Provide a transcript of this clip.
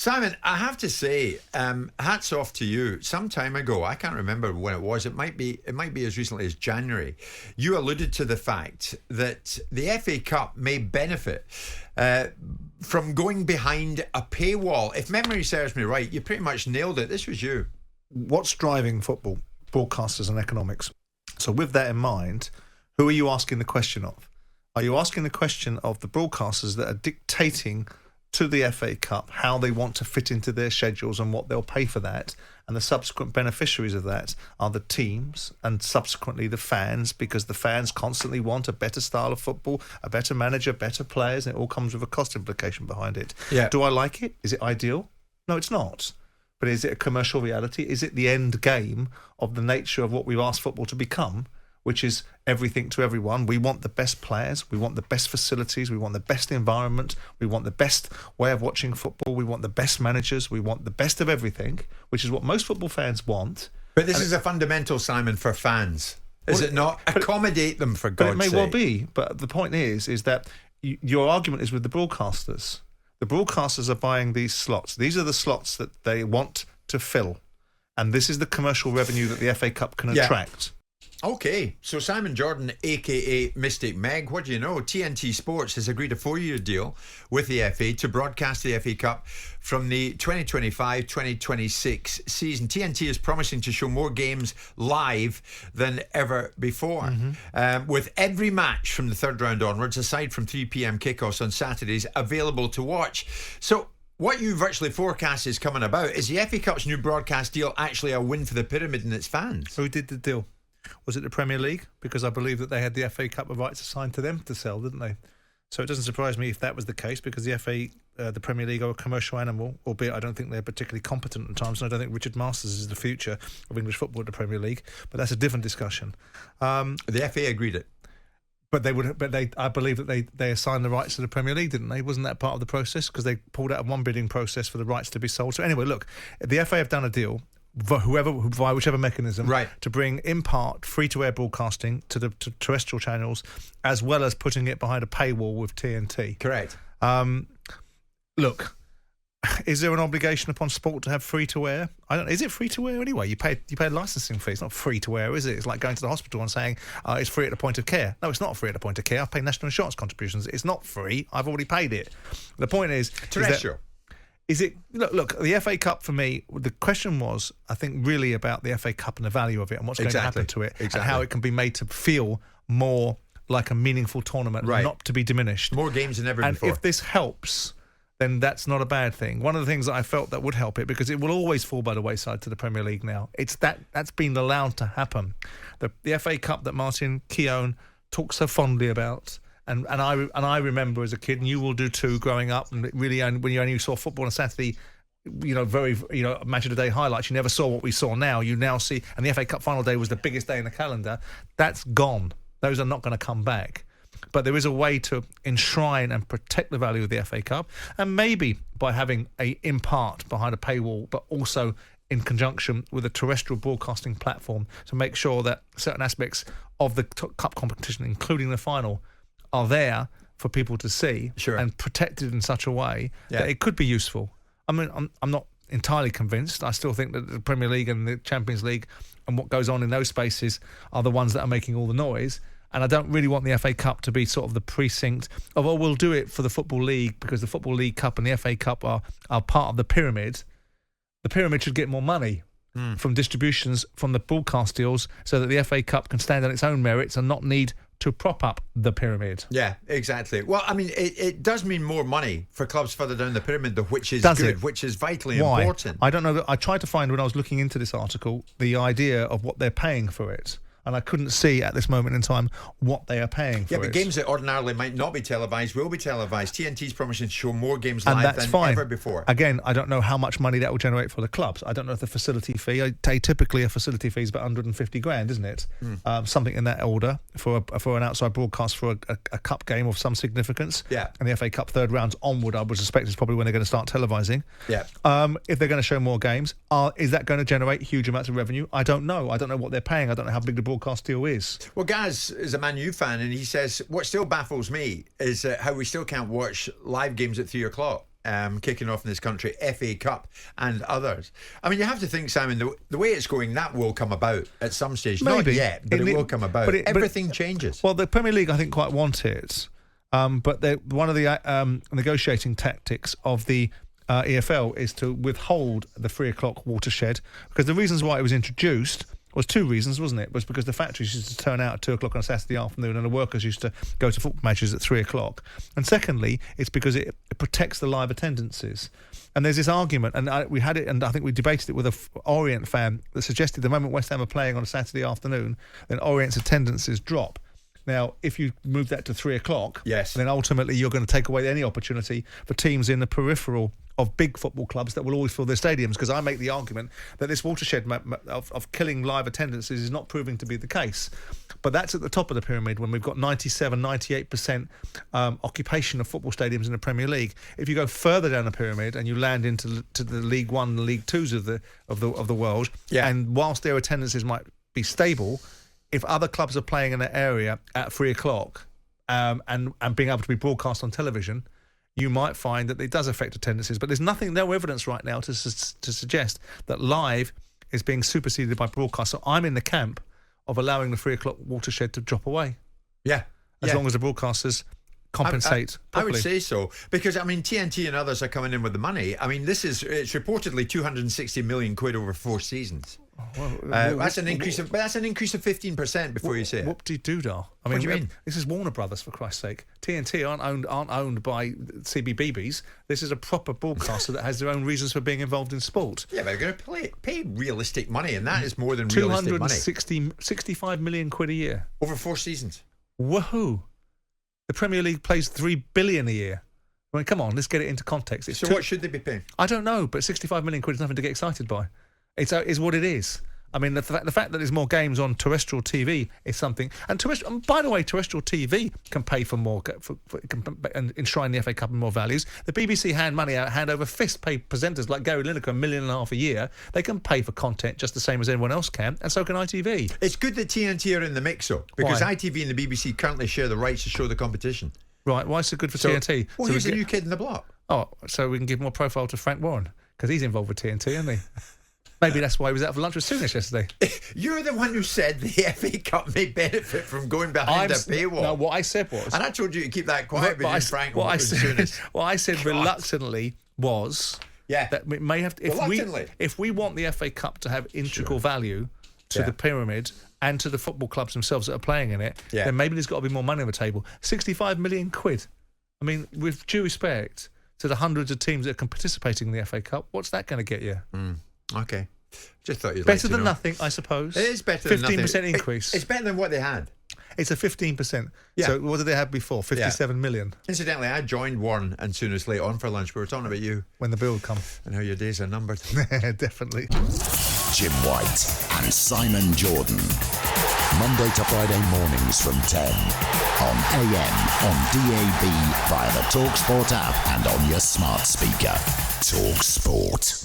Simon, I have to say, hats off to you. Some time ago, I can't remember when it was. It might be as recently as January. You alluded to the fact that the FA Cup may benefit from going behind a paywall. If memory serves me right, you pretty much nailed it. This was you. What's driving football? Broadcasters and economics. So with that in mind, who are you asking the question of? Are you asking the question of the broadcasters that are dictating to the FA Cup how they want to fit into their schedules and what they'll pay for that, and the subsequent beneficiaries of that are the teams and subsequently the fans, because the fans constantly want a better style of football, a better manager, better players, and it all comes with a cost implication behind it. Yeah. Do I like it? Is it ideal? No, it's not. But is it a commercial reality? Is it the end game of the nature of what we've asked football to become, which is everything to everyone? We want the best players, we want the best facilities, we want the best environment, we want the best way of watching football, we want the best managers, we want the best of everything, which is what most football fans want. But this is a fundamental, Simon, for fans. Is it not? Accommodate them, for God's sake. But it may well be. But the point is that your argument is with the broadcasters. The broadcasters are buying these slots. These are the slots that they want to fill. And this is the commercial revenue that the FA Cup can attract. Okay, so Simon Jordan, a.k.a. Mystic Meg, what do you know? TNT Sports has agreed a 4-year deal with the FA to broadcast the FA Cup from the 2025-2026 season. TNT is promising to show more games live than ever before, with every match from the third round onwards, aside from 3 p.m. kickoffs on Saturdays, available to watch. So what you virtually forecast is coming about. Is the FA Cup's new broadcast deal actually a win for the Pyramid and its fans? Who did the deal? Was it the Premier League? Because I believe that they had the FA Cup of rights assigned to them to sell, didn't they? So it doesn't surprise me if that was the case, because the FA, the Premier League, are a commercial animal, albeit I don't think they're particularly competent at times, and I don't think Richard Masters is the future of English football at the Premier League. But that's a different discussion. The FA agreed it. But I believe that they assigned the rights to the Premier League, didn't they? Wasn't that part of the process? Because they pulled out of one bidding process for the rights to be sold. So anyway, look, the FA have done a deal, via whichever mechanism, to bring in part free-to-air broadcasting to the terrestrial channels, as well as putting it behind a paywall with TNT. Correct. Look, is there an obligation upon sport to have free-to-air? Is it free-to-air anyway? You pay a licensing fee. It's not free-to-air, is it? It's like going to the hospital and saying it's free at the point of care. No, it's not free at the point of care. I've paid national insurance contributions. It's not free. I've already paid it. The point is terrestrial. Look, the FA Cup for me, the question was, I think, really about the FA Cup and the value of it and what's going to happen to it and how it can be made to feel more like a meaningful tournament, not to be diminished. More games than ever before. And if this helps, then that's not a bad thing. One of the things that I felt that would help it, because it will always fall by the wayside to the Premier League now, that's been allowed to happen. The FA Cup that Martin Keown talks so fondly about, And I remember as a kid, and you will do too, growing up, and really when you only saw football on a Saturday, match of the day highlights, you never saw what we saw now. You now see, and the FA Cup final day was the biggest day in the calendar. That's gone. Those are not going to come back. But there is a way to enshrine and protect the value of the FA Cup, and maybe by having in part behind a paywall, but also in conjunction with a terrestrial broadcasting platform to make sure that certain aspects of the cup competition, including the final, are there for people to see and protected in such a way that it could be useful. I mean, I'm not entirely convinced. I still think that the Premier League and the Champions League and what goes on in those spaces are the ones that are making all the noise. And I don't really want the FA Cup to be sort of the precinct of, we'll do it for the Football League because the Football League Cup and the FA Cup are part of the pyramid. The pyramid should get more money from distributions from the broadcast deals so that the FA Cup can stand on its own merits and not need to prop up the pyramid. Yeah, exactly. Well, I mean, it does mean more money for clubs further down the pyramid, though, which is good, which is vitally important. I don't know. I tried to find, when I was looking into this article, the idea of what they're paying for it. And I couldn't see at this moment in time what they are paying for it. Yeah, but games that ordinarily might not be televised will be televised. TNT's promising to show more games live than ever before. Again, I don't know how much money that will generate for the clubs. I don't know if the facility fee, typically a facility fee is about 150 grand, isn't it? Something in that order for an outside broadcast for a cup game of some significance. Yeah. And the FA Cup third rounds onward, I would suspect, is probably when they're going to start televising. Yeah. If they're going to show more games, is that going to generate huge amounts of revenue? I don't know. I don't know what they're paying. I don't know how big the broadcast deal is. Well, Gaz is a Man U fan, and he says what still baffles me is how we still can't watch live games at 3 o'clock. kicking off in this country, FA Cup and others. I mean, you have to think, Simon, the way it's going, that will come about at some stage. Maybe. Not yet, but it will come about. But everything changes. Well, the Premier League, I think, quite want it. But one of the negotiating tactics of the EFL is to withhold the 3 o'clock watershed, because the reasons why it was introduced was two reasons, wasn't it? It was because the factories used to turn out at 2 o'clock on a Saturday afternoon and the workers used to go to football matches at 3 o'clock. And secondly, it's because it protects the live attendances. And there's this argument, and we had it, and I think we debated it with a Orient fan that suggested the moment West Ham are playing on a Saturday afternoon, then Orient's attendances drop. Now, if you move that to 3 o'clock, yes, then ultimately you're going to take away any opportunity for teams in the peripheral of big football clubs that will always fill their stadiums, because I make the argument that this watershed of killing live attendances is not proving to be the case. But that's at the top of the pyramid when we've got 97, 98% occupation of football stadiums in the Premier League. If you go further down the pyramid and you land into the League One and League Twos of the world, and whilst their attendances might be stable, if other clubs are playing in that area at 3 o'clock and being able to be broadcast on television, you might find that it does affect attendances. But there's no evidence right now to suggest that live is being superseded by broadcast. So I'm in the camp of allowing the 3 o'clock watershed to drop away. Yeah. As long as the broadcasters compensate properly. I would say so, because I mean TNT and others are coming in with the money. I mean it's reportedly 260 million quid over 4 seasons. That's an increase of 15% before you say it. Whoop-de-doo-dah. I mean, what do you mean? This is Warner Brothers, for Christ's sake. TNT aren't owned by CBBBs. This is a proper broadcaster that has their own reasons for being involved in sport. Yeah, but they're going to pay realistic money, and that is more than realistic money. 65 million quid a year over 4 seasons. Woohoo! The Premier League pays $3 billion a year. I mean, come on, let's get it into context. So what should they be paying? I don't know, but 65 million quid is nothing to get excited by. It's what it is. I mean, the fact that there's more games on terrestrial TV is something. And by the way, terrestrial TV can pay for more, and enshrine the FA Cup in more values. The BBC hand money out, hand over fist, pay presenters like Gary Lineker $1.5 million a year. They can pay for content just the same as anyone else can, and so can ITV. It's good that TNT are in the mix, though, because ITV and the BBC currently share the rights to show the competition. Right, why is it good for TNT? Well, he's a new kid in the block. Oh, so we can give more profile to Frank Warren, because he's involved with TNT, isn't he? Maybe that's why he was out for lunch with Souness yesterday. You're the one who said the FA Cup may benefit from going behind a paywall. No, what I said was... And I told you to keep that quiet between Frank and Souness. What I said reluctantly was that we may have... If we want the FA Cup to have integral value to the pyramid and to the football clubs themselves that are playing in it, then maybe there's got to be more money on the table. 65 million quid. I mean, with due respect to the hundreds of teams that are participating in the FA Cup, what's that going to get you? Okay. Just thought you'd better than nothing, I suppose. It is better than nothing. 15% increase. It's better than what they had. It's a 15%. Yeah. So what did they have before? 57 million. Incidentally, I joined Warren and Souness late on for lunch. We were talking about you. When the bill would come. And how your days are numbered. Definitely. Jim White and Simon Jordan. Monday to Friday mornings from 10. On AM, on DAB, via the talkSPORT app and on your smart speaker. talkSPORT.